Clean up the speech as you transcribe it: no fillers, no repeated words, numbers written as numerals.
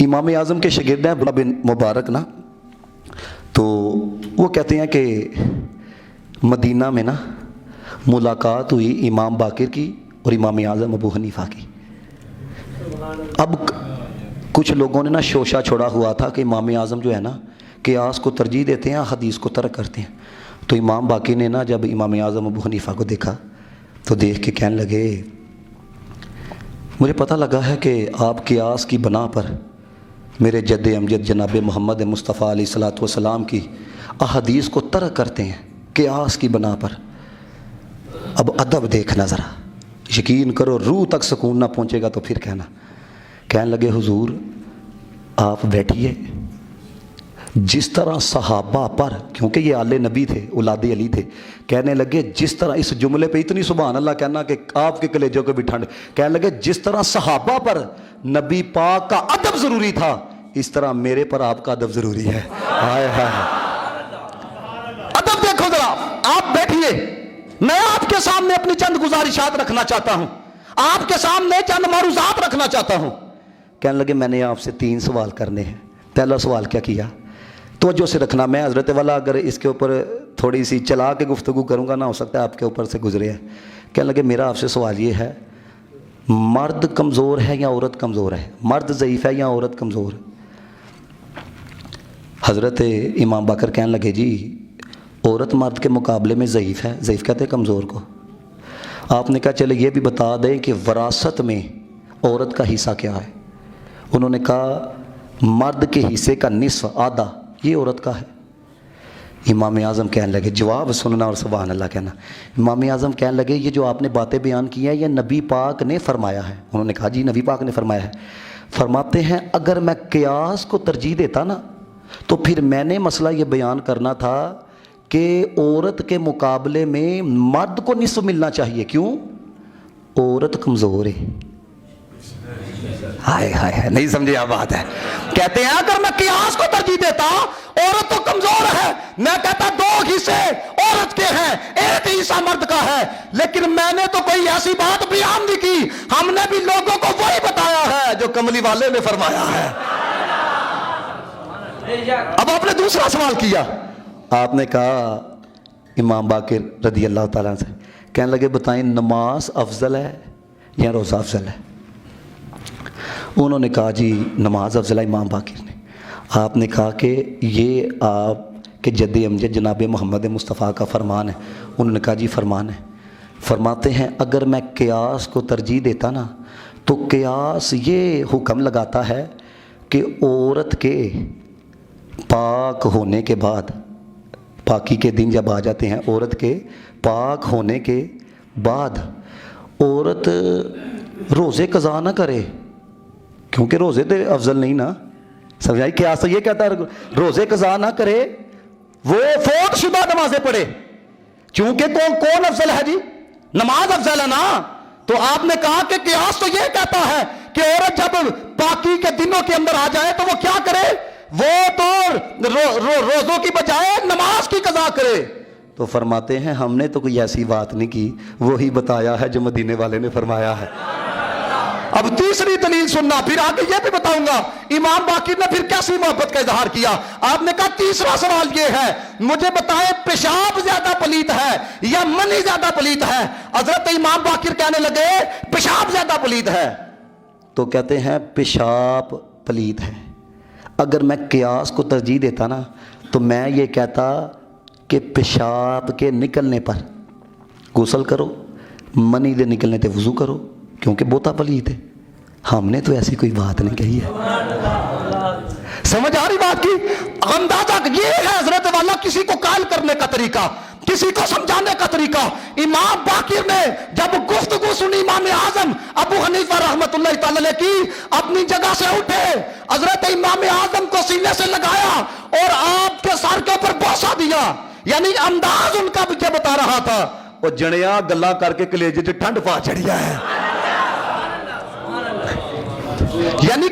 इमाम आज़म के शागिर्द हैं बिन मुबारक ना, तो वो कहते हैं कि मदीना में ना मुलाकात हुई इमाम बाकिर की और इमाम आज़म अबू हनीफ़ा की। अब कुछ लोगों ने ना शोशा छोड़ा हुआ था कि इमाम आज़म जो है ना क़ियास को तरजीह देते हैं, हदीस को तर्क करते हैं। तो इमाम बाकिर ने ना जब इमाम आज़म अबू हनीफ़ा को देखा तो देख के कहने लगे, मुझे पता लगा है कि आप क़ियास की बना पर मेरे जद्द अमजद जनाब मोहम्मद मुस्तफ़ा अलैहिस्सलातु वस्सलाम की अहदीस को तर्क करते हैं क़ियास की बना पर। अब अदब देखना ज़रा, यकीन करो रूह तक सुकून ना पहुँचेगा तो फिर कहना। कहने लगे हुजूर आप बैठिए, जिस तरह सहाबा पर, क्योंकि ये आले नबी थे, औलाद अली थे, कहने लगे जिस तरह, इस जुमले पे इतनी सुभान अल्लाह कहना कि आपके कलेजों को भी ठंड, कहने लगे जिस तरह सहाबा पर नबी पाक का अदब ज़रूरी था इस तरह मेरे पर आपका अदब ज़रूरी है। हाय हाय, अदब देखो ज़रा। आप बैठिए, मैं आपके सामने अपनी चंद गुजारिशात रखना चाहता हूँ, आपके सामने चंद मारूज़ात रखना चाहता हूँ। कहने लगे मैंने आपसे 3 सवाल करने हैं। पहला सवाल क्या किया, तवज्जो से रखना, मैं हज़रत वाला अगर इसके ऊपर थोड़ी सी चला के गुफ्तगू करूँगा ना हो सकता है आपके ऊपर से गुजरे है। कहने लगे मेरा आपसे सवाल ये है, मर्द कमज़ोर है या औरत कमज़ोर है, मर्द ज़ईफ़ है या औरत कमज़ोर? हज़रत इमाम बकर कहने लगे जी औरत मर्द के मुकाबले में ज़ईफ़ है, ज़ईफ़ कहते हैं कमज़ोर को। आपने कहा चले ये भी बता दें कि वरासत में औरत का हिस्सा क्या है? उन्होंने कहा मर्द के हिस्से का निस्फ़, आधा, ये औरत का है। इमाम आज़म कहने लगे, जवाब सुनना और सुभान अल्लाह कहना। इमाम आज़म कहने लगे ये जो आपने बातें बयान की हैं ये नबी पाक ने फरमाया है? उन्होंने कहा जी नबी पाक ने फरमाया है। फरमाते हैं अगर मैं क़ियास को तरजीह देता ना तो फिर मैंने मसला ये बयान करना था कि औरत के मुकाबले में मर्द को निस्फ़ मिलना चाहिए। क्यों? औरत कमज़ोर है। हाय हाय हाय, नहीं समझे आप बात है। कहते हैं अगर मैं क़ियास को तरजीह देता, औरत तो कमजोर है, मैं कहता 2 हिस्से औरत के हैं, 1 हिस्सा मर्द का है। लेकिन मैंने तो कोई ऐसी बात बयान नहीं की, हमने भी लोगों को वही बताया है जो कमली वाले ने फरमाया है। अब आपने दूसरा सवाल किया, आपने कहा इमाम बाकिर रज़ी अल्लाह ताला से, कहने लगे बताएं नमाज अफजल है या रोज़ा अफजल है? उन्होंने कहा जी नमाज अफजल है इमाम बाकिर ने। आपने कहा कि ये आपके जद्द अमजद जनाब मोहम्मद मुस्तफ़ा का फरमान है? उन्होंने कहा जी फरमान है। फरमाते हैं अगर मैं क़ियास को तरजीह देता ना तो क़ियास ये हुक्म लगाता है कि औरत के पाक होने के बाद, पाकी के दिन जब आ जाते हैं, औरत के पाक होने के बाद औरत रोज़े कज़ा ना करे, क्योंकि रोज़े तो अफजल नहीं ना, समझाई? क्या तो ये कहता है रोज़े कज़ा ना करे, वो फौत शुदा नमाजें पढ़े। क्योंकि कौन अफजल है जी? नमाज अफजल है ना। तो आपने कहा कि क़ियास तो ये कहता है कि औरत जब पाकी के दिनों के अंदर आ जाए तो वो क्या करे, वो तो रोज़ों की बजाय नमाज की कज़ा करे। तो फरमाते हैं हमने तो कोई ऐसी बात नहीं की, वही बताया है जो मदीने वाले ने फरमाया है। अब तीसरी दलील सुनना, फिर आगे ये भी बताऊंगा इमाम बाकिर ने फिर कैसी मोहब्बत का इजहार किया। आपने कहा तीसरा सवाल ये है, मुझे बताएं पेशाब ज्यादा पलीत है या मनी ज्यादा पलीत है? हजरत इमाम बाकिर कहने लगे पेशाब ज्यादा पलीत है। तो कहते हैं पेशाब पलीत है। अगर मैं क़ियास को तरजीह देता ना तो मैं ये कहता कि पेशाब के निकलने पर गुस्ल करो, मनी दे निकलने पे वज़ू करो, क्योंकि बोता पलीत है। हमने तो ऐसी कोई बात नहीं कही है। समझ आ रही बात की? अंदाजा ये है हजरत वाला किसी को कायल करने का तरीका, किसी को समझाने का तरीका। इमाम बाकिर ने जब गुफ्तगू सुनी इमाम आज़म अबू हनीफा रहमतुल्लाह तआला अलैह की, अपनी जगह से उठे, हजरत इमाम आज़म को सीने से लगाया और आपके सर के ऊपर बोसा दिया। यानी अंदाज उनका मुझे बता रहा था वो जड़िया गल्ला करके कलेजे च ठंड पा चढ़िया है। यानी